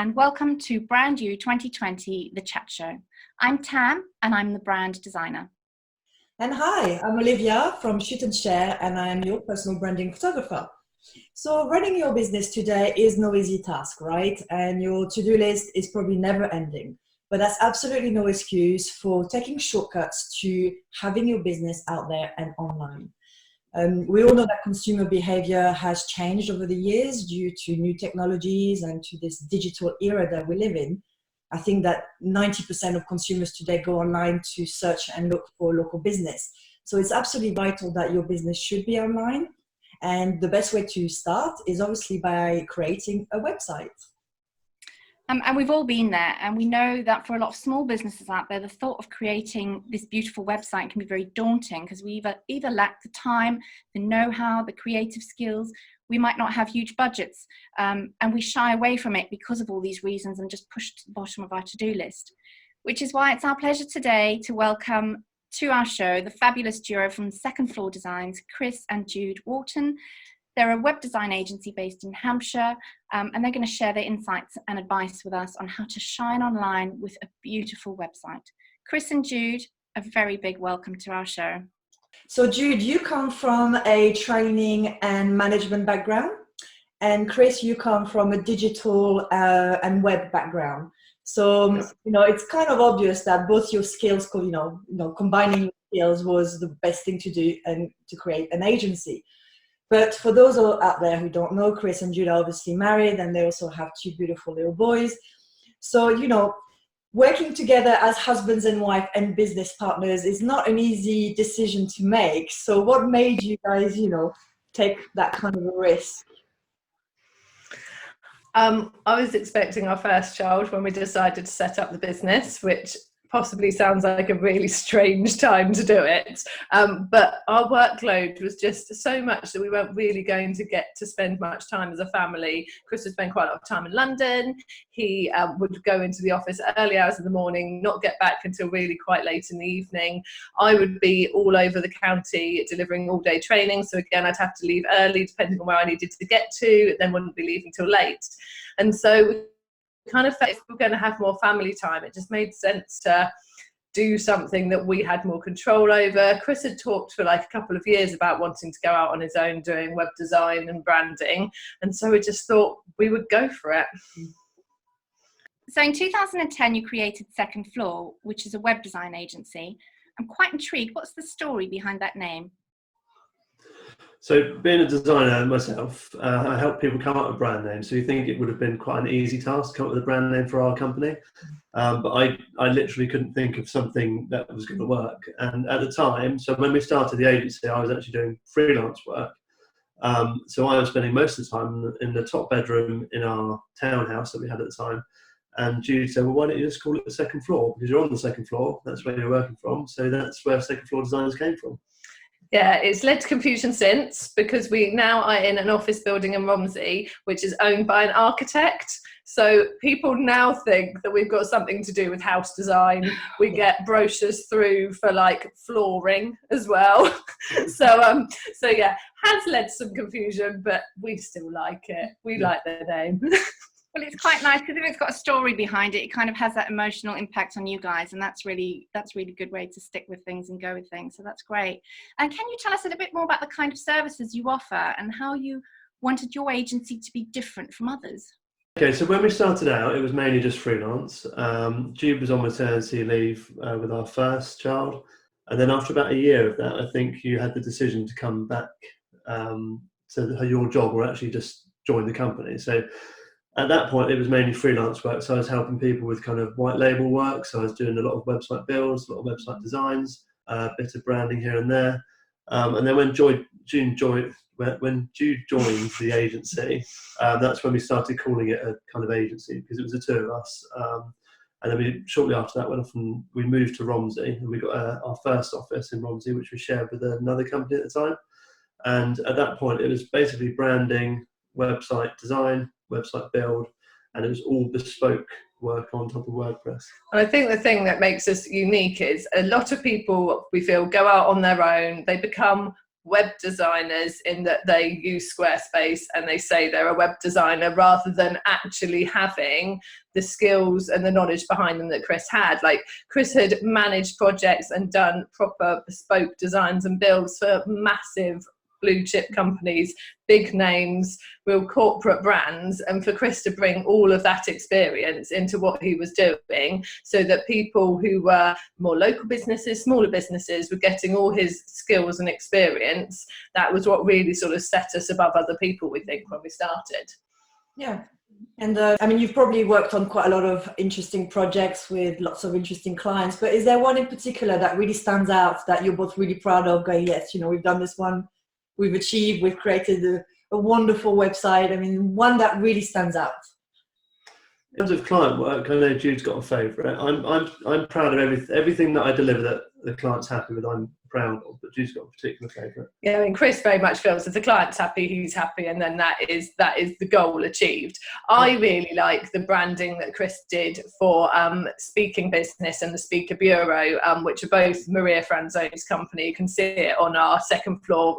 and welcome to Brand You 2020, the chat show. I'm Tam and I'm the brand designer. And hi, I'm Olivia from Shoot and Share and I am your personal branding photographer. So running your business today is no easy task, right? And your to-do list is probably never ending. But that's absolutely no excuse for taking shortcuts to having your business out there and online. We all know that consumer behavior has changed over the years due to new technologies and to this digital era that we live in. I think that 90% of consumers today go online to search and look for local business. So it's absolutely vital that your business should be online. And the best way to start is obviously by creating a website. And we've all been there, and we know that for a lot of small businesses out there, the thought of creating this beautiful website can be very daunting because we either lack the time, the know-how, the creative skills. We might not have huge budgets, and we shy away from it because of all these reasons and just push to the bottom of our to-do list. Which is why it's our pleasure today to welcome to our show the fabulous duo from Second Floor Designs, Chris and Jude Wharton. They're a web design agency based in Hampshire, and they're going to share their insights and advice with us on how to shine online with a beautiful website. Chris and Jude, a very big welcome to our show. So Jude, you come from a training and management background, and Chris, you come from a digital and web background. So, it's kind of obvious that both your skills, combining your skills was the best thing to do and to create an agency. But for those out there who don't know, Chris and Jude are obviously married and they also have two beautiful little boys. So, working together as husbands and wife and business partners is not an easy decision to make. So what made you guys, take that kind of a risk? I was expecting our first child when we decided to set up the business, which possibly sounds like a really strange time to do it. But our workload was just so much that we weren't really going to get to spend much time as a family. Chris would spend quite a lot of time in London. He would go into the office early hours in the morning, not get back until really quite late in the evening. I would be all over the county delivering all day training. So again, I'd have to leave early depending on where I needed to get to, then wouldn't be leaving till late. And so kind of felt if we were going to have more family time, it just made sense to do something that we had more control over. Chris had talked for like a couple of years about wanting to go out on his own doing web design and branding, and so we just thought we would go for it. So in 2010 you created Second Floor, which is a web design agency. I'm quite intrigued, what's the story behind that name? So being a designer myself, I help people come up with brand names. So you think it would have been quite an easy task to come up with a brand name for our company. But I literally couldn't think of something that was going to work. And at the time, so when we started the agency, I was actually doing freelance work. So I was spending most of the time in the top bedroom in our townhouse that we had at the time. And Judy said, well, why don't you just call it the Second Floor? Because you're on the second floor, that's where you're working from. So that's where Second Floor Designers came from. Yeah, it's led to confusion since, because we now are in an office building in Romsey, which is owned by an architect. So people now think that we've got something to do with house design. We get brochures through for like flooring as well. So yeah, has led to some confusion, but we still like it. We like the name. Well, it's quite nice because if it's got a story behind it, it kind of has that emotional impact on you guys, and that's really good way to stick with things and go with things. So that's great. And can you tell us a little bit more about the kind of services you offer and how you wanted your agency to be different from others? Okay, so when we started out, it was mainly just freelance. Jude was on maternity leave with our first child, and then after about a year of that, I think you had the decision to come back to your job or actually just join the company. So at that point, it was mainly freelance work. So I was helping people with kind of white label work. So I was doing a lot of website builds, a lot of website designs, a bit of branding here and there. And then when Jude joined the agency, that's when we started calling it a kind of agency because it was the two of us. And then shortly after that went off and we moved to Romsey, and we got our first office in Romsey, which we shared with another company at the time. And at that point, it was basically branding, website design, website build, and it was all bespoke work on top of WordPress. And I think the thing that makes us unique is a lot of people, we feel, go out on their own, they become web designers in that they use Squarespace and they say they're a web designer, rather than actually having the skills and the knowledge behind them that Chris had. Like, Chris had managed projects and done proper bespoke designs and builds for massive blue chip companies, big names, real corporate brands, and for Chris to bring all of that experience into what he was doing, so that people who were more local businesses, smaller businesses, were getting all his skills and experience. That was what really sort of set us above other people, we think, when we started. Yeah. And I mean, you've probably worked on quite a lot of interesting projects with lots of interesting clients, but is there one in particular that really stands out that you're both really proud of, going, yes, you know, we've done this one, we've achieved, we've created a wonderful website? I mean, one that really stands out. In terms of client work, I know Jude's got a favourite. I'm proud of everything that I deliver that the client's happy with. I'm proud of, but Jude's got a particular favourite. Yeah, I mean, Chris very much feels if the client's happy, he's happy, and then that is the goal achieved. I really like the branding that Chris did for Speaking Business and the Speaker Bureau, which are both Maria Franzone's company. You can see it on our second floor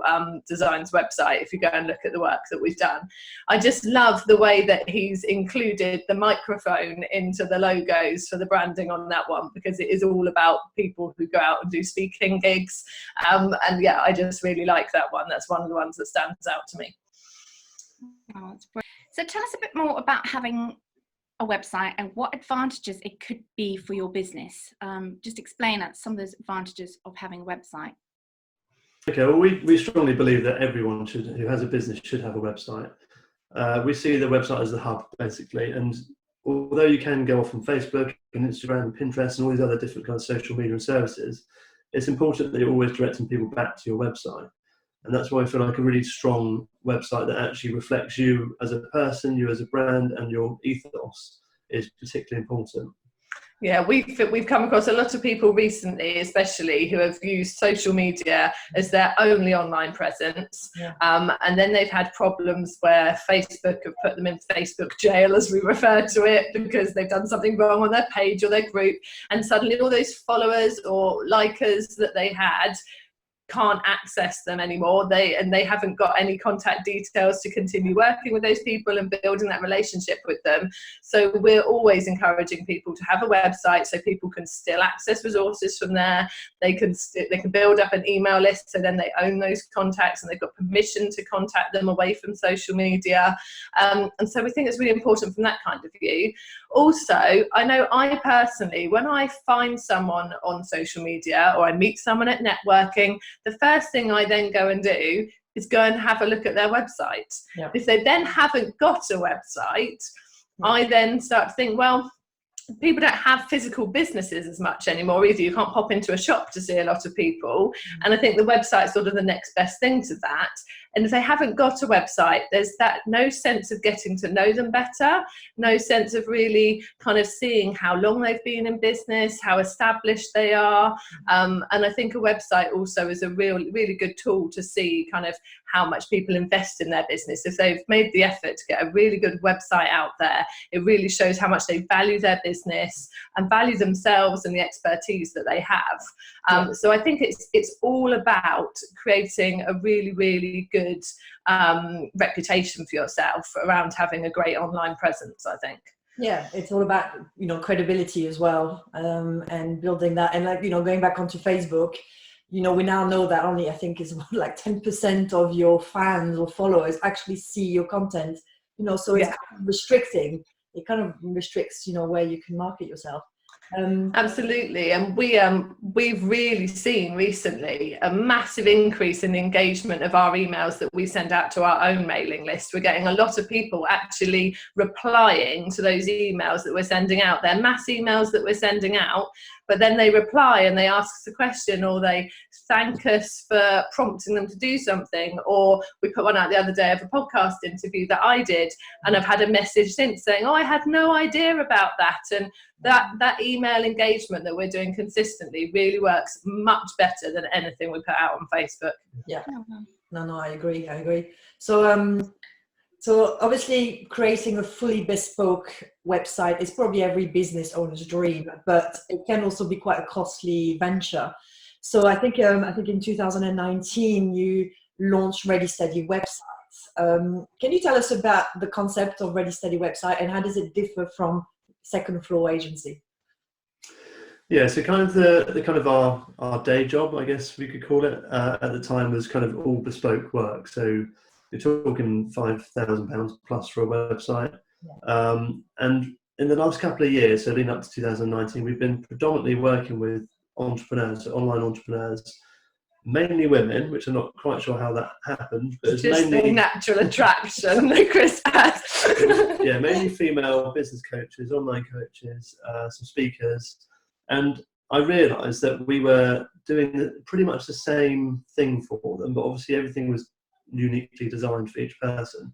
designs website if you go and look at the work that we've done. I just love the way that he's included the microphone into the logos for the branding on that one, because it is all about people who go out and do speaking gigs. And yeah, I just really like that one. That's one of the ones that stands out to me. Oh, that's brilliant. So tell us a bit more about having a website and what advantages it could be for your business. Just explain some of those advantages of having a website. Okay, well, we strongly believe that everyone who has a business should have a website. We see the website as the hub, basically, and although you can go off on Facebook and Instagram and Pinterest and all these other different kinds of social media and services, it's important that you're always directing people back to your website. And that's why I feel like a really strong website that actually reflects you as a person, you as a brand, and your ethos is particularly important. Yeah, we've come across a lot of people recently, especially, who have used social media as their only online presence. Yeah. And then they've had problems where Facebook have put them in Facebook jail, as we refer to it, because they've done something wrong on their page or their group. And suddenly all those followers or likers that they had can't access them anymore. They haven't got any contact details to continue working with those people and building that relationship with them. So we're always encouraging people to have a website so people can still access resources from there. They can build up an email list, so then they own those contacts and they've got permission to contact them away from social media. And so we think it's really important from that kind of view. Also, I know I personally, when I find someone on social media or I meet someone at networking, the first thing I then go and do is go and have a look at their website. Yeah. If they then haven't got a website, I then start to think, well, people don't have physical businesses as much anymore either. You can't pop into a shop to see a lot of people. And I think the website's sort of the next best thing to that. And if they haven't got a website, there's that no sense of getting to know them better, no sense of really kind of seeing how long they've been in business, how established they are. And I think a website also is a really good tool to see kind of how much people invest in their business. If they've made the effort to get a really good website out there, it really shows how much they value their business and value themselves and the expertise that they have. So I think it's all about creating a really good reputation for yourself around having a great online presence, I think. Yeah, it's all about, credibility as well, and building that. And going back onto Facebook, we now know that only, I think, is like 10% of your fans or followers actually see your content, so it's kind of restricting. It kind of restricts, where you can market yourself. Absolutely, and we've really seen recently a massive increase in the engagement of our emails that we send out to our own mailing list. We're getting a lot of people actually replying to those emails that we're sending out. They're mass emails that we're sending out, but then they reply and they ask us a question, or they thank us for prompting them to do something. Or we put one out the other day of a podcast interview that I did, and I've had a message since saying, I had no idea about that. And that email engagement that we're doing consistently really works much better than anything we put out on Facebook. Yeah, no, I agree. So obviously creating a fully bespoke website is probably every business owner's dream, but it can also be quite a costly venture. So I think in 2019 you launched Ready Steady websites. Can you tell us about the concept of Ready Steady website and how does it differ from second floor agency? Yeah, so kind of the kind of our day job, I guess we could call it, at the time was kind of all bespoke work. So you're talking £5,000 plus for a website. And in the last couple of years, so leading up to 2019, we've been predominantly working with entrepreneurs, so online entrepreneurs, mainly women, which I'm not quite sure how that happened, but it's just mainly the natural attraction that Chris has. yeah, mainly female business coaches, online coaches, some speakers. And I realised that we were doing pretty much the same thing for them, but obviously everything was uniquely designed for each person.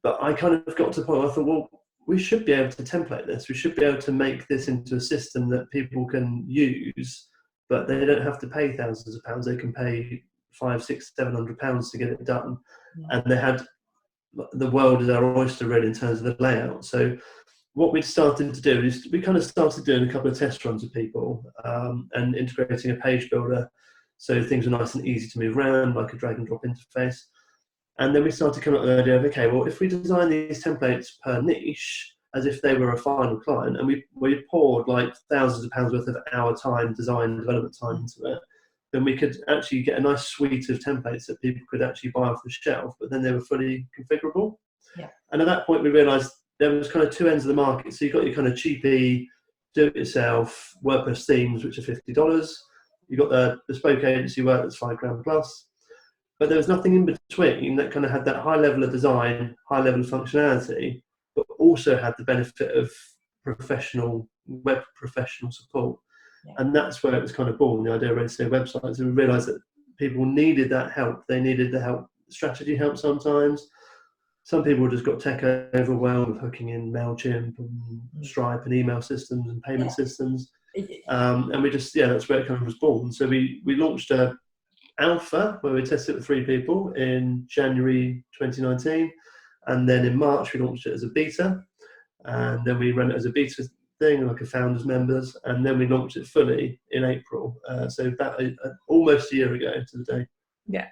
But I kind of got to the point where I thought, well, we should be able to template this. We should be able to make this into a system that people can use, but they don't have to pay thousands of pounds. They can pay £500, £600, £700 to get it done. And they had the world as our oyster really in terms of the layout. So what we started to do is we kind of started doing a couple of test runs with people and integrating a page builder so things were nice and easy to move around, like a drag and drop interface. And then we started to come up with the idea of, okay, well, if we design these templates per niche as if they were a final client, and we poured like thousands of pounds worth of our time, design, development time into it, then we could actually get a nice suite of templates that people could actually buy off the shelf, but then they were fully configurable. Yeah. And at that point, we realised there was kind of two ends of the market. So you've got your kind of cheapy, do-it-yourself WordPress themes, which are $50. You've got the bespoke agency work that's £5,000 plus. But there was nothing in between that kind of had that high level of design, high level of functionality, but also had the benefit of web professional support. Yeah. And that's where it was kind of born, the idea of Ready Steady websites. And we realised that people needed that help. They needed the help, strategy help sometimes. Some people just got tech overwhelmed with hooking in MailChimp and Stripe and email systems and payment systems. And we just, that's where it kind of was born. So we launched a alpha where we tested it with 3 people in January 2019, and then in March we launched it as a beta, and then we ran it as a beta thing like a founders members, and then we launched it fully in April, so about almost a year ago to the day. Yeah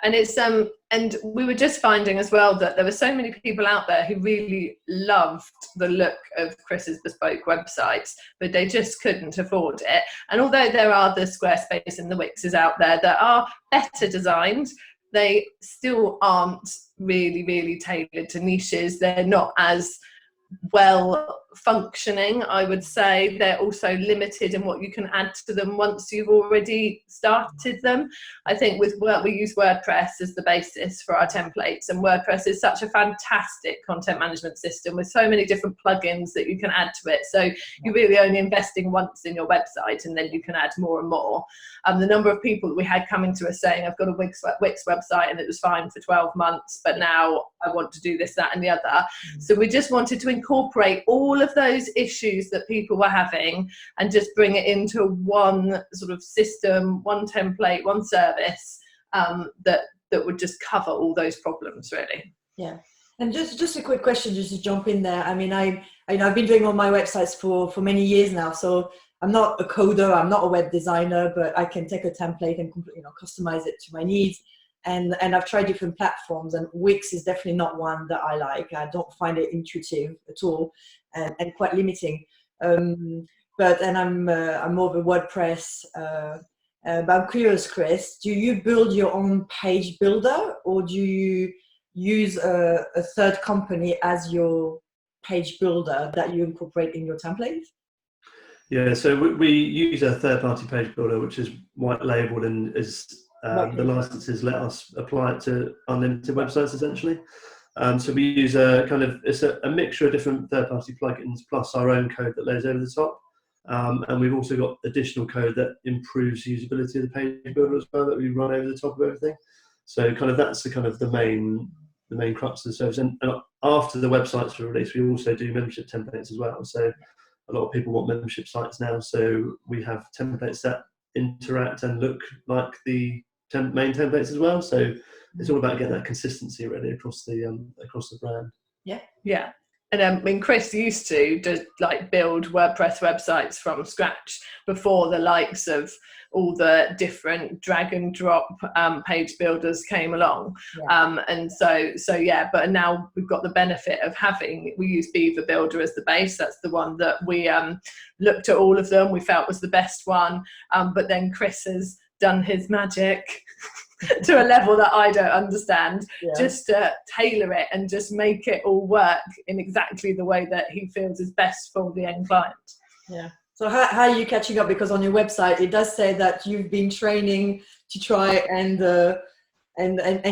and it's and we were just finding as well that there were so many people out there who really loved the look of Chris's bespoke websites, but they just couldn't afford it. And although there are the Squarespace and the Wixes out there that are better designed, they still aren't really tailored to niches. They're not as well functioning, I would say. They're also limited in what you can add to them once you've already started them. I think with we use WordPress as the basis for our templates, and WordPress is such a fantastic content management system with so many different plugins that you can add to it. So you're really only investing once in your website, and then you can add more and more. The number of people that we had coming to us saying, I've got a Wix website and it was fine for 12 months, but now I want to do this, that and the other. So we just wanted to incorporate all of those issues that people were having and just bring it into one sort of system, one template, one service that would just cover all those problems, really. Yeah. And just a quick question, just to jump in there. I mean, I've been doing all my websites for many years now, so I'm not a coder, I'm not a web designer, but I can take a template and customize it to my needs. And I've tried different platforms, and Wix is definitely not one that I like. I don't find it intuitive at all, and quite limiting. But I'm more of a WordPress. But I'm curious, Chris, do you build your own page builder, or do you use a third company as your page builder that you incorporate in your templates? Yeah, so we use a third-party page builder, which is white labeled and is the licenses let us apply it to unlimited websites essentially. So we use it's a mixture of different third-party plugins plus our own code that lays over the top. And we've also got additional code that improves usability of the page builder as well that we run over the top of everything. So that's the main crux of the service. And after the websites are released, we also do membership templates as well. So a lot of people want membership sites now. So we have templates that interact and look like the main templates as well. So it's all about getting that consistency really across the brand. Yeah. And I mean, Chris used to just like build WordPress websites from scratch before the likes of all the different drag and drop page builders came along. And so yeah, but now we've got the benefit of we use Beaver Builder as the base. That's the one that we looked at all of them, we felt was the best one. But then Chris has done his magic to a level that I don't understand, just to tailor it and just make it all work in exactly the way that he feels is best for the end client. Yeah. So how are you catching up? Because on your website, it does say that you've been training to try and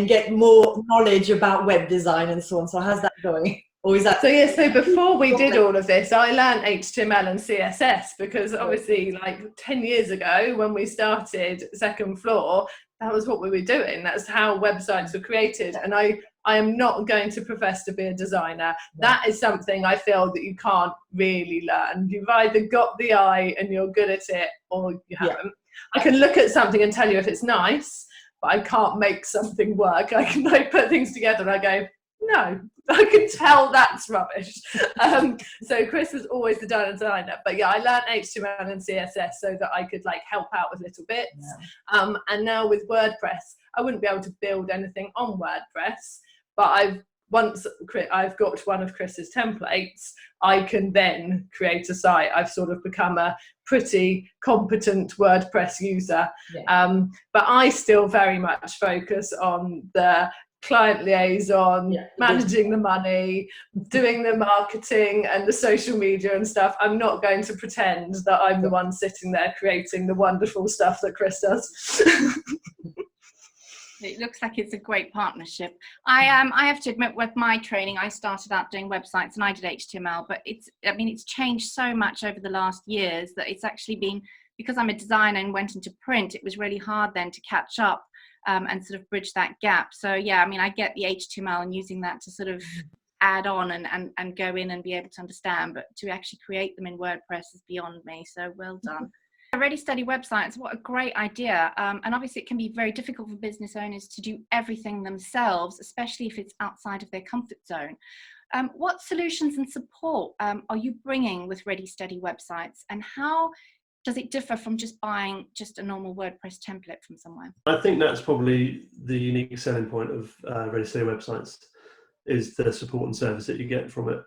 get more knowledge about web design and so on. So how's that going? Or is that... So before we did all of this, I learned HTML and CSS because obviously like 10 years ago when we started Second Floor, that was what we were doing. That's how websites were created. And I am not going to profess to be a designer. That is something I feel that you can't really learn. You've either got the eye and you're good at it, or you haven't. I can look at something and tell you if it's nice, but I can't make something work. I can like put things together and I go, no, I can tell that's rubbish. So Chris was always the designer, but yeah, I learned HTML and CSS so that I could like help out with little bits. And now with WordPress, I wouldn't be able to build anything on WordPress, but once I've got one of Chris's templates, I can then create a site. I've sort of become a pretty competent WordPress user. But I still very much focus on the client liaison, managing the money, doing the marketing and the social media and stuff. I'm not going to pretend that I'm the one sitting there creating the wonderful stuff that Chris does. It looks like it's a great partnership. I have to admit, with my training, I started out doing websites and I did HTML, but it's changed so much over the last years that it's actually been, because I'm a designer and went into print, it was really hard then to catch up and sort of bridge that gap. So yeah, I mean, I get the HTML and using that to sort of add on and go in and be able to understand, but to actually create them in WordPress is beyond me. So well done. Ready Steady websites, what a great idea. And obviously it can be very difficult for business owners to do everything themselves, especially if it's outside of their comfort zone. What solutions and support are you bringing with Ready Steady websites, and how does it differ from just buying just a normal WordPress template from somewhere? I think that's probably the unique selling point of Ready Steady websites, is the support and service that you get from it.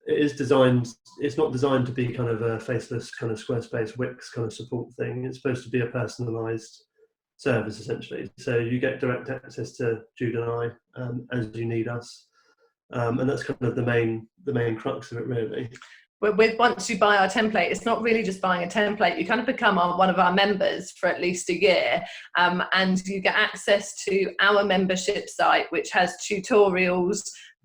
It's not designed to be kind of a faceless kind of Squarespace Wix kind of support thing. It's supposed to be a personalized service essentially. So you get direct access to Jude and I as you need us. And that's kind of the main crux of it really. Once you buy our template, it's not really just buying a template. You kind of become one of our members for at least a year, and you get access to our membership site, which has tutorials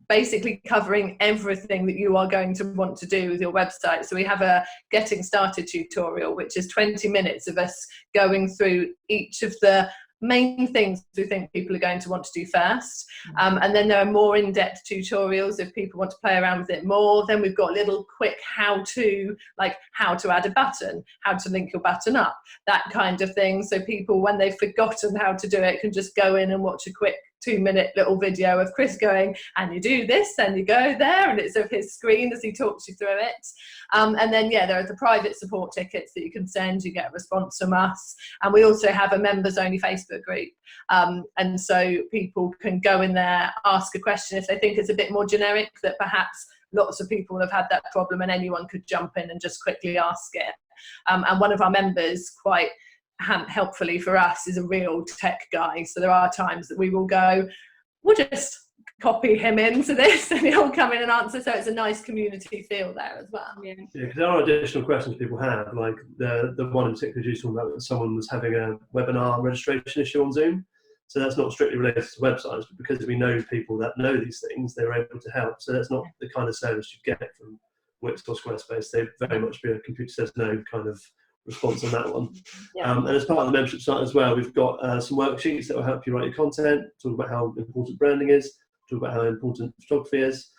basically covering everything that you are going to want to do with your website. So we have a getting started tutorial, which is 20 minutes of us going through each of the main things we think people are going to want to do first. And then there are more in-depth tutorials if people want to play around with it more. Then we've got little quick how-to, like how to add a button, how to link your button up, that kind of thing. So people, when they've forgotten how to do it, can just go in and watch a quick 2-minute little video of Chris going, and you do this and you go there, and it's of his screen as he talks you through it. And then there are the private support tickets that you can send, you get a response from us. And we also have a members only Facebook group, and so people can go in there, ask a question if they think it's a bit more generic, that perhaps lots of people have had that problem and anyone could jump in and just quickly ask it. And one of our members, quite helpfully for us, is a real tech guy. So there are times that we will go, we'll just copy him into this and he'll come in and answer. So it's a nice community feel there as well. Yeah, because there are additional questions people have, like the one in particular you talking about, that someone was having a webinar registration issue on Zoom. So that's not strictly related to websites, but because we know people that know these things, they're able to help. So that's not the kind of service you get from Wix or Squarespace. They very much be a computer says no kind of response on that one. And as part of the membership site as well, we've got some worksheets that will help you write your content, talk about how important branding is, talk about how important photography is.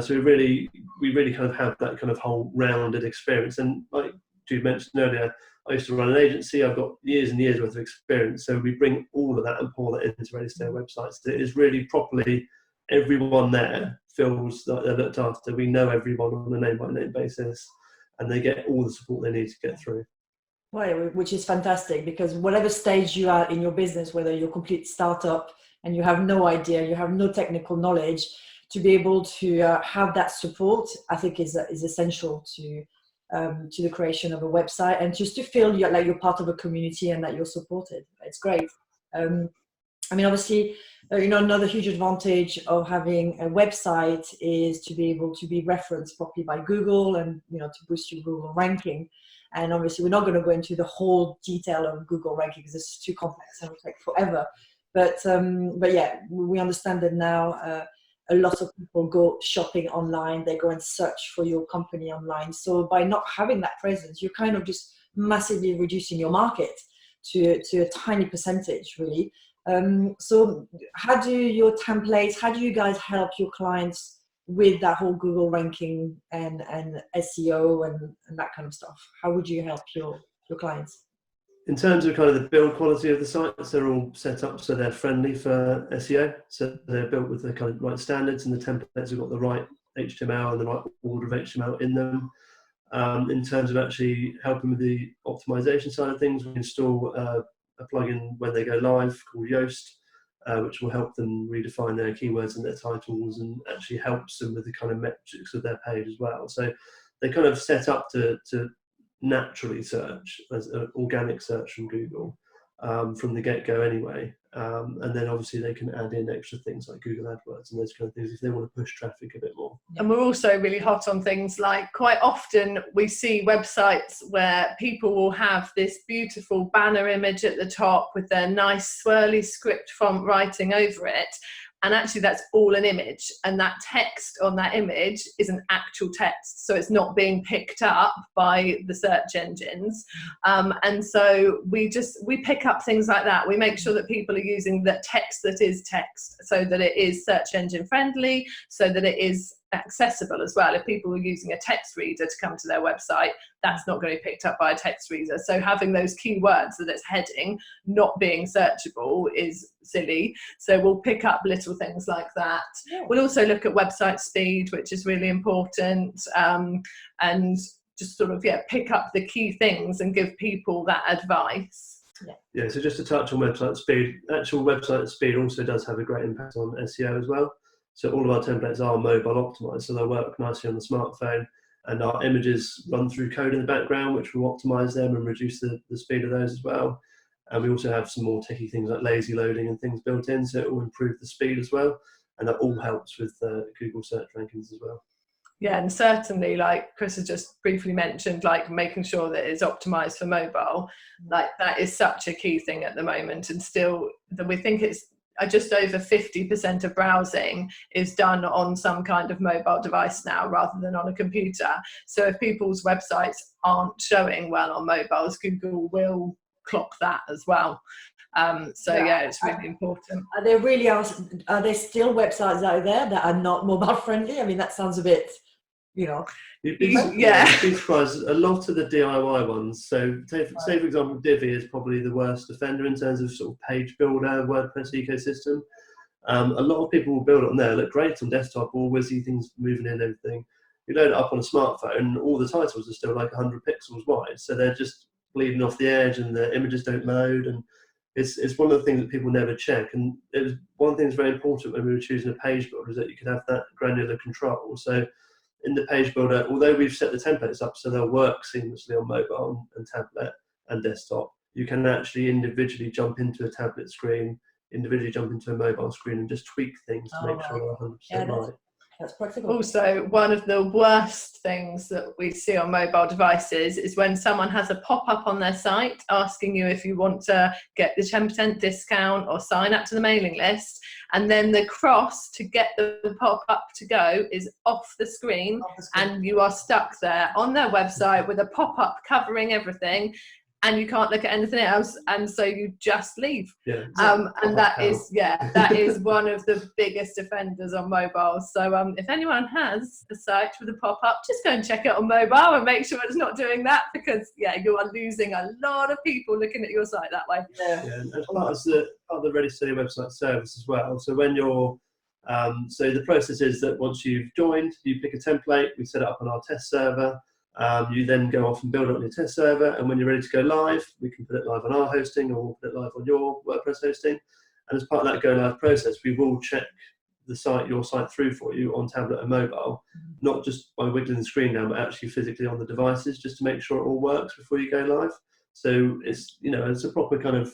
So we really kind of have that kind of whole rounded experience. And like Jude mentioned earlier, I used to run an agency. I've got years and years worth of experience. So we bring all of that and pour that into Ready Steady websites. It is really properly everyone there feels that they're looked after. We know everyone on a name-by-name basis, and they get all the support they need to get through. Well, which is fantastic, because whatever stage you are in your business, whether you're a complete startup and you have no idea, you have no technical knowledge, to be able to have that support, I think is essential to the creation of a website, and just to feel like you're part of a community and that you're supported. It's great. I mean, obviously, another huge advantage of having a website is to be able to be referenced properly by Google, and to boost your Google ranking. And obviously, we're not going to go into the whole detail of Google ranking because it's too complex and will take forever. But yeah, we understand that now a lot of people go shopping online. They go and search for your company online. So by not having that presence, you're kind of just massively reducing your market to a tiny percentage, really. So how do your templates, how do you guys help your clients with that whole Google ranking and SEO and that kind of stuff? How would you help your clients? In terms of kind of the build quality of the sites, they're all set up so they're friendly for SEO. So they're built with the kind of right standards, and the templates have got the right HTML and the right order of HTML in them. In terms of actually helping with the optimization side of things, we install a plugin when they go live called Yoast, which will help them redefine their keywords and their titles, and actually helps them with the kind of metrics of their page as well. So they kind of set up to naturally search as an organic search from Google from the get-go anyway, and then obviously they can add in extra things like Google AdWords and those kind of things if they want to push traffic a bit more. And we're also really hot on things like, quite often we see websites where people will have this beautiful banner image at the top with their nice swirly script font writing over it, and actually that's all an image, and that text on that image is an actual text, so it's not being picked up by the search engines. And so we pick up things like that. We make sure that people are using the text that is text, so that it is search engine friendly, so that it is accessible as well. If people are using a text reader to come to their website, that's not going to be picked up by a text reader. So having those keywords that it's heading not being searchable is silly. So we'll pick up little things like that. Yeah. We'll also look at website speed, which is really important, and just sort of pick up the key things and give people that advice. Yeah, so just to touch on website speed, actual website speed also does have a great impact on SEO as well. So all of our templates are mobile optimized, so they'll work nicely on the smartphone, and our images run through code in the background, which will optimize them and reduce the speed of those as well. And we also have some more techie things like lazy loading and things built in, so it will improve the speed as well. And that all helps with Google search rankings as well. Yeah, and certainly, like Chris has just briefly mentioned, like making sure that it's optimized for mobile, like that is such a key thing at the moment. And still, we think it's just over 50% of browsing is done on some kind of mobile device now rather than on a computer. So if people's websites aren't showing well on mobiles, Google will clock that as well. So it's really important. Are there still websites out there that are not mobile friendly? I mean, that sounds a bit, You'd be surprised. A lot of the DIY ones, so say for example, Divi is probably the worst offender in terms of sort of page builder, WordPress ecosystem. A lot of people will build it on there, look great on desktop, all whizzy things moving in, everything. You load it up on a smartphone, all the titles are still like 100 pixels wide, so they're just bleeding off the edge, and the images don't load, and it's one of the things that people never check. And it was one thing that's very important when we were choosing a page builder, is that you could have that granular control. So in the page builder, although we've set the templates up so they'll work seamlessly on mobile and tablet and desktop, you can actually individually jump into a tablet screen, individually jump into a mobile screen, and just tweak things to make sure they're 100% right. That's practical. Also, one of the worst things that we see on mobile devices is when someone has a pop-up on their site asking you if you want to get the 10% discount or sign up to the mailing list, and then the cross to get the pop-up to go is off the screen, and you are stuck there on their website with a pop-up covering everything, and you can't look at anything else, and so you just leave. And that is one of the biggest offenders on mobile. So if anyone has a site with a pop-up, just go and check it on mobile and make sure it's not doing that, because you are losing a lot of people looking at your site that way. And part of the Ready Steady website service as well. So when you're So the process is that once you've joined, you pick a template, we set it up on our test server. You then go off and build it on your test server, and when you're ready to go live, we can put it live on our hosting, or we'll put it live on your WordPress hosting. And as part of that go live process, we will check your site through for you on tablet and mobile, not just by wiggling the screen down, but actually physically on the devices, just to make sure it all works before you go live. So it's, it's a proper kind of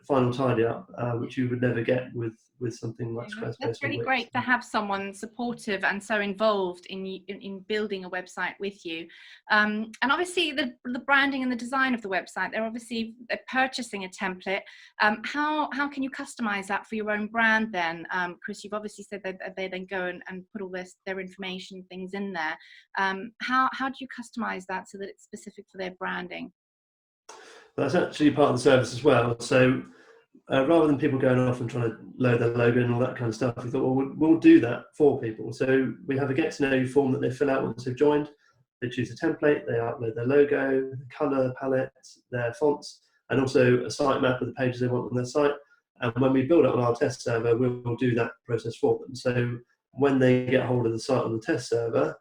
final tidy up, which you would never get with something like Squarespace. That's really great to have someone supportive and so involved in building a website with you. And obviously the branding and the design of the website, they're purchasing a template. How can you customize that for your own brand then? Chris, you've obviously said that they then go and put all their information, things in there. How do you customize that so that it's specific for their branding? That's actually part of the service as well. So rather than people going off and trying to load their logo and all that kind of stuff, we thought, well, we'll do that for people. So we have a get to know you form that they fill out once they've joined. They choose a template, they upload their logo, the colour palette, their fonts, and also a sitemap of the pages they want on their site. And when we build it on our test server, we'll do that process for them. So when they get hold of the site on the test server,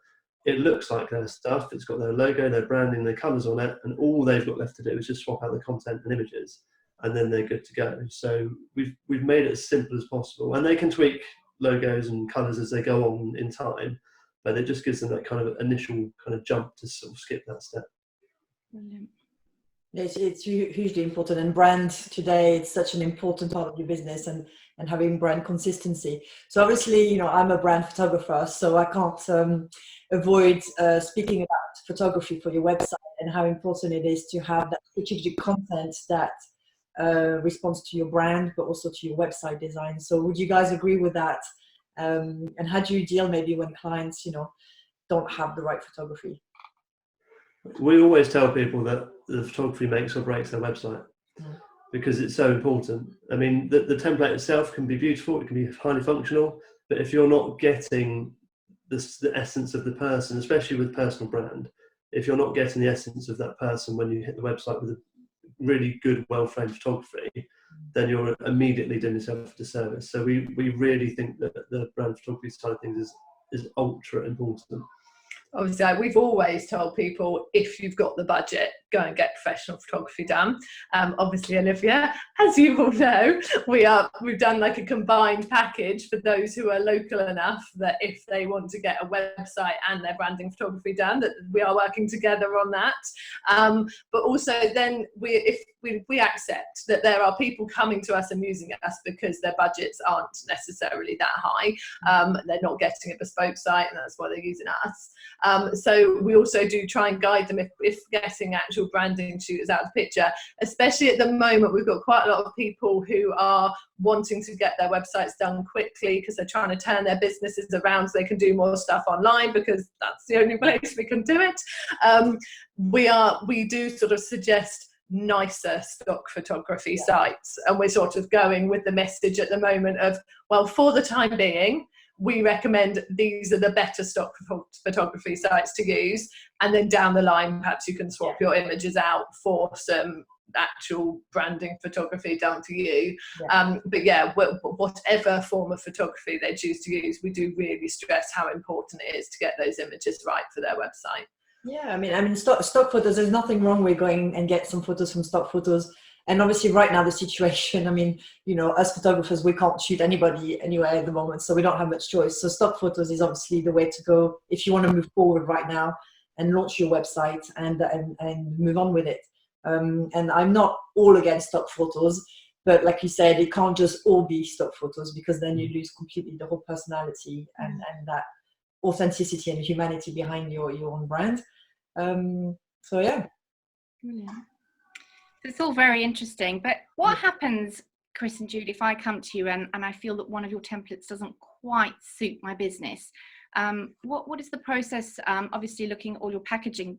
it looks like their stuff. It's got their logo, their branding, their colours on it, and all they've got left to do is just swap out the content and images, and then they're good to go. So we've made it as simple as possible, and they can tweak logos and colours as they go on in time, but it just gives them that kind of initial kind of jump to sort of skip that step. Brilliant. It's hugely important, and brand today, it's such an important part of your business, and having brand consistency. So obviously, I'm a brand photographer, so I can't avoid speaking about photography for your website and how important it is to have that strategic content that responds to your brand, but also to your website design. So would you guys agree with that? And how do you deal maybe when clients, don't have the right photography? We always tell people that the photography makes or breaks their website, because it's so important. I mean, the template itself can be beautiful, it can be highly functional, but if you're not getting the essence of the person, especially with personal brand, if you're not getting the essence of that person when you hit the website with a really good, well-framed photography, then you're immediately doing yourself a disservice. So we really think that the brand photography side of things is ultra important. Obviously, we've always told people, if you've got the budget, go and get professional photography done. Obviously, Olivia, as you all know, we've done like a combined package for those who are local enough that if they want to get a website and their branding photography done, that we are working together on that. But also then if we accept that there are people coming to us and using us because their budgets aren't necessarily that high. They're not getting a bespoke site, and that's why they're using us. So we also do try and guide them if getting actual branding shooters out of the picture, especially at the moment. We've got quite a lot of people who are wanting to get their websites done quickly because they're trying to turn their businesses around so they can do more stuff online, because that's the only place we can do it. We do sort of suggest nicer stock photography sites, and we're sort of going with the message at the moment of, well, for the time being, we recommend these are the better stock photography sites to use, and then down the line perhaps you can swap your images out for some actual branding photography done for you. But yeah, whatever form of photography they choose to use, we do really stress how important it is to get those images right for their website. Yeah, I mean, stock photos, there's nothing wrong with going and get some photos from stock photos. And obviously right now the situation, I mean, us photographers, we can't shoot anybody anywhere at the moment, so we don't have much choice. So stock photos is obviously the way to go if you want to move forward right now and launch your website and move on with it. And I'm not all against stock photos, but like you said, it can't just all be stock photos, because then you lose completely the whole personality and that authenticity and humanity behind your own brand. So yeah. Brilliant. It's all very interesting, but what happens, Chris and Julie, if I come to you and I feel that one of your templates doesn't quite suit my business? What is the process? Obviously looking at all your packaging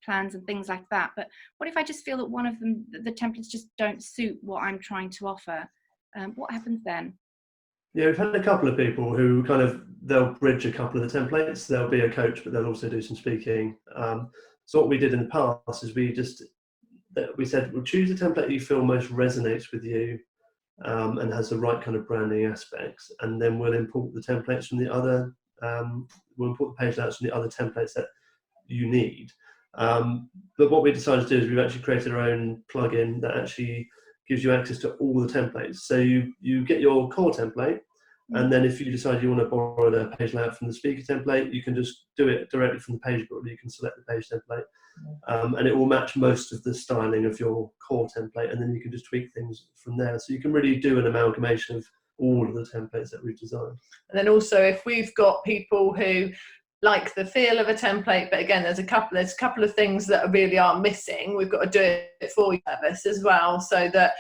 plans and things like that, but what if I just feel that one of them, the templates just don't suit what I'm trying to offer? What happens then? Yeah, we've had a couple of people who they'll bridge a couple of the templates. They'll be a coach, but they'll also do some speaking. So what we did in the past is we said, well, choose a template you feel most resonates with you, and has the right kind of branding aspects, and then we'll import the templates from the other, we'll import the page layouts from the other templates that you need. But what we decided to do is we've actually created our own plugin that actually gives you access to all the templates. So you get your core template, and then if you decide you want to borrow the page layout from the speaker template, you can just do it directly from the page builder. You can select the page template, and it will match most of the styling of your core template, and then you can just tweak things from there. So you can really do an amalgamation of all of the templates that we've designed. And then also, if we've got people who like the feel of a template, but again, there's a couple of things that really are missing, we've got to do it for you service as well, so that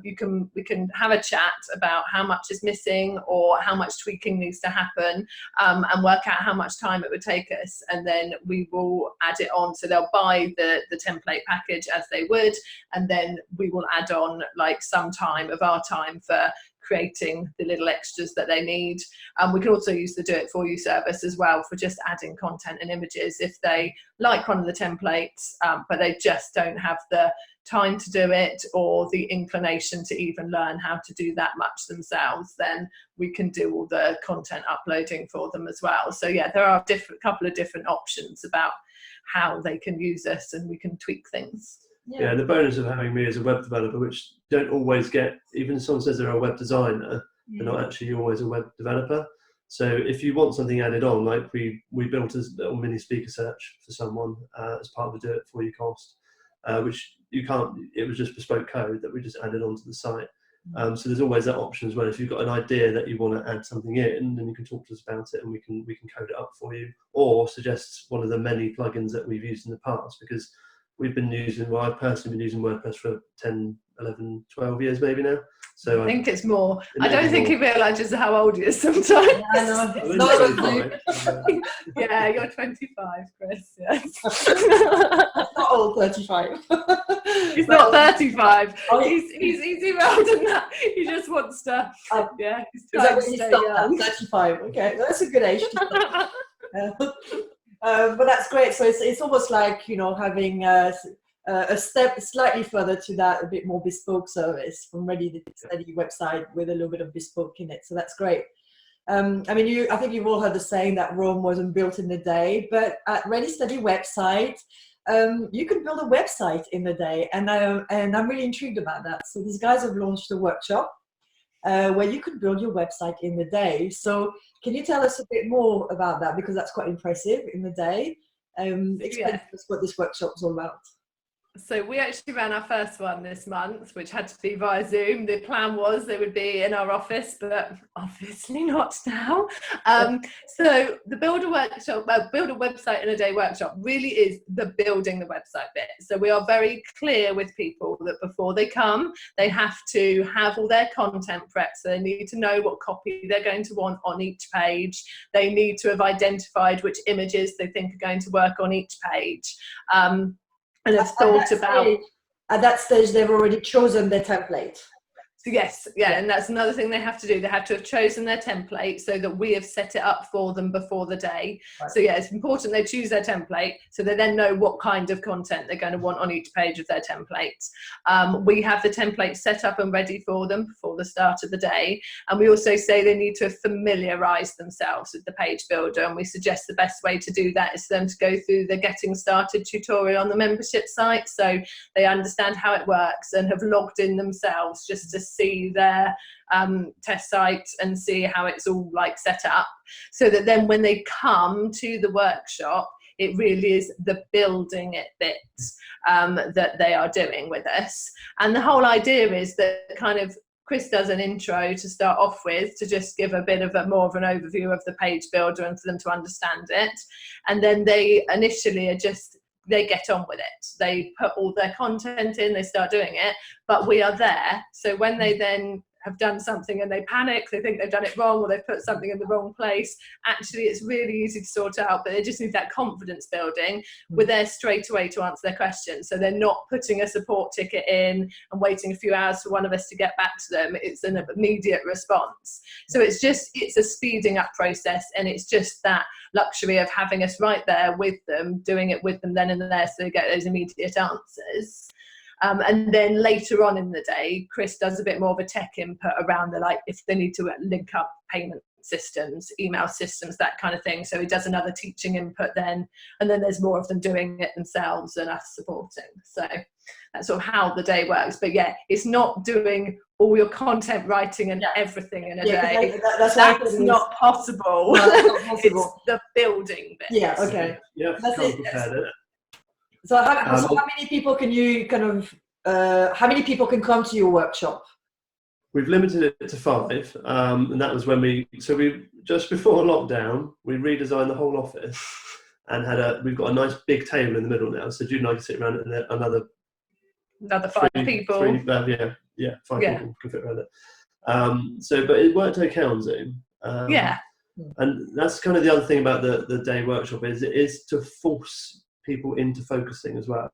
we can have a chat about how much is missing or how much tweaking needs to happen, and work out how much time it would take us, and then we will add it on. So they'll buy the template package as they would, and then we will add on like some time of our time for creating the little extras that they need. We can also use the do it for you service as well for just adding content and images if they like one of the templates, but they just don't have the time to do it or the inclination to even learn how to do that much themselves. Then we can do all the content uploading for them as well. So yeah, there are a couple of different options about how they can use us, and we can tweak things. Yeah, the bonus of having me as a web developer, which don't always get, even if someone says they're a web designer, they're not actually always a web developer. So if you want something added on, like we built a little mini speaker search for someone as part of the do it for you cost, which you can't, it was just bespoke code that we just added onto the site. So there's always that option as well. If you've got an idea that you want to add something in, then you can talk to us about it, and we can code it up for you, or suggest one of the many plugins that we've used in the past, because we've been using, well, I've personally been using WordPress for 10, 11, 12 years maybe now. So I think it's more. I don't think he realises how old he is sometimes. Yeah, I know. Yeah, you're 25, Chris. Yes. Not old, 35. He's not 35. He's even older than that. He just wants to. Yeah, he's trying to stay young. 35. Okay, that's a good age to start. But that's great. So it's almost like, you know, having a step slightly further to that, a bit more bespoke service from Ready Steady website with a little bit of bespoke in it. So that's great. I mean, I think you've all heard the saying that Rome wasn't built in a day, but at Ready Steady website, you can build a website in a day, and I'm really intrigued about that. So these guys have launched a workshop where you could build your website in a day. So can you tell us a bit more about that? Because that's quite impressive in a day. Explain to us what this workshop is all about. So we actually ran our first one this month, which had to be via Zoom. The plan was they would be in our office, but obviously not now. So the build a website in a day workshop really is the building the website bit. So we are very clear with people that before they come, they have to have all their content prepped. So they need to know what copy they're going to want on each page. They need to have identified which images they think are going to work on each page. And have thought about. At that stage, they've already chosen their template. So yes, and that's another thing they have to do. They have to have chosen their template so that we have set it up for them before the day. Right. So yeah, it's important they choose their template so they then know what kind of content they're going to want on each page of their templates. We have the template set up and ready for them before the start of the day. And we also say they need to familiarise themselves with the page builder. And we suggest the best way to do that is for them to go through the Getting Started tutorial on the membership site, so they understand how it works and have logged in themselves just to see their test site and see how it's all like set up, so that then when they come to the workshop, it really is the building it bit that they are doing with us. And the whole idea is that kind of Chris does an intro to start off with, to just give a bit of more of an overview of the page builder and for them to understand it. And then they initially are just, they get on with it. They put all their content in, they start doing it, but we are there. So when they then have done something and they panic, they think they've done it wrong or they've put something in the wrong place, actually it's really easy to sort out, but they just need that confidence building. We're there straight away to answer their questions. So they're not putting a support ticket in and waiting a few hours for one of us to get back to them. It's an immediate response. So it's a speeding up process, and it's just that luxury of having us right there with them, doing it with them then and there, so they get those immediate answers. And then later on in the day, Chris does a bit more of a tech input around if they need to link up payment systems, email systems, that kind of thing. So he does another teaching input then, and then there's more of them doing it themselves and us supporting. So that's sort of how the day works. But yeah, it's not doing all your content writing and everything in a day. That's not possible. No, that's not possible. It's the building bit. Yeah, okay. Yeah, That's it. prepared. So how many people can you how many people can come to your workshop? We've limited it to 5, and that was when we just before lockdown, we redesigned the whole office and we've got a nice big table in the middle now. So Jude and I can sit around and another 5 people. 5 people can fit around it. But it worked okay on Zoom. And that's kind of the other thing about the day workshop is to force people into focusing as well,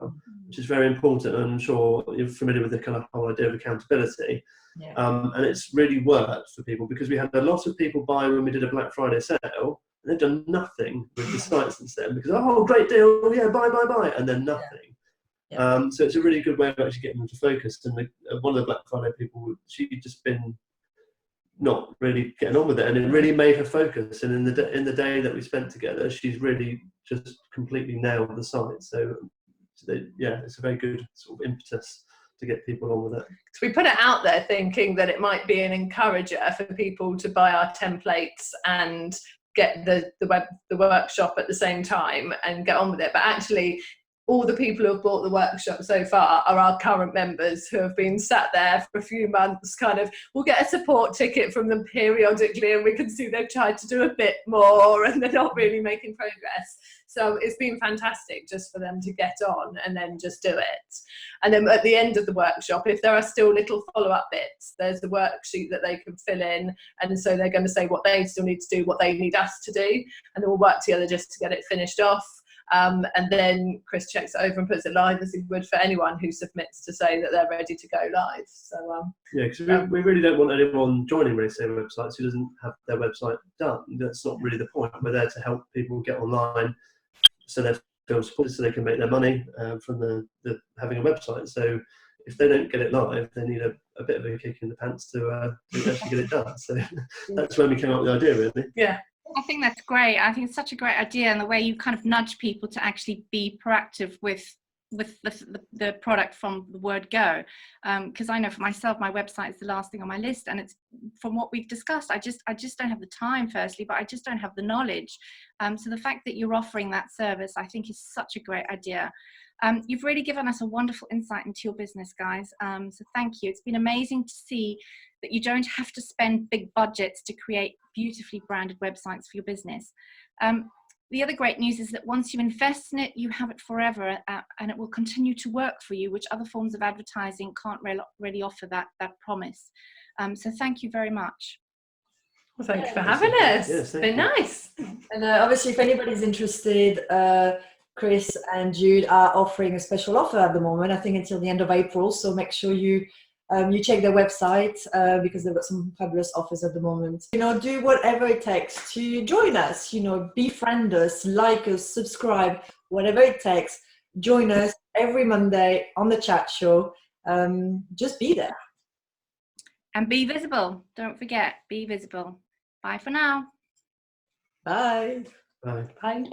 which is very important. And I'm sure you're familiar with the kind of whole idea of accountability. Yeah. And it's really worked for people because we had a lot of people buy when we did a Black Friday sale, and they've done nothing with the site since then because, oh, great deal, yeah, buy, and then nothing. Yeah. So it's a really good way of actually getting them to focus. And one of the Black Friday people, she'd just been not really getting on with it, and it really made her focus. And in the day that we spent together, she's really just completely nailed the site. So it's a very good sort of impetus to get people on with it. So we put it out there thinking that it might be an encourager for people to buy our templates and get the workshop at the same time and get on with it. But actually, all the people who have bought the workshop so far are our current members who have been sat there for a few months. We'll get a support ticket from them periodically, and we can see they've tried to do a bit more and they're not really making progress. So it's been fantastic just for them to get on and then just do it. And then at the end of the workshop, if there are still little follow-up bits, there's a worksheet that they can fill in. And so they're going to say what they still need to do, what they need us to do. And then we'll work together just to get it finished off. And then Chris checks it over and puts it live as he would for anyone who submits to say that they're ready to go live. So because we really don't want anyone joining Race websites who doesn't have their website done. That's not really the point. We're there to help people get online so they're feel supported, so they can make their money from the having a website. So if they don't get it live, they need a bit of a kick in the pants to actually get it done. So that's when we came up with the idea, really. Yeah. I think that's great. I think it's such a great idea, and the way you kind of nudge people to actually be proactive with the product from the word go. Because I know for myself, my website is the last thing on my list, and it's from what we've discussed. I just don't have the time, firstly, but I just don't have the knowledge. So the fact that you're offering that service, I think, is such a great idea. You've really given us a wonderful insight into your business, guys. So thank you. It's been amazing to see that you don't have to spend big budgets to create beautifully branded websites for your business. The other great news is that once you invest in it, you have it forever, and it will continue to work for you, which other forms of advertising can't really offer that promise. So thank you very much. Well, thank you for having us. It's been nice. And obviously, if anybody's interested, Chris and Jude are offering a special offer at the moment, I think until the end of April. So make sure you check their website because they've got some fabulous offers at the moment. Do whatever it takes to join us, befriend us, like us, subscribe, whatever it takes. Join us every Monday on the chat show. Just be there. And be visible. Don't forget, be visible. Bye for now. Bye. Bye. Bye.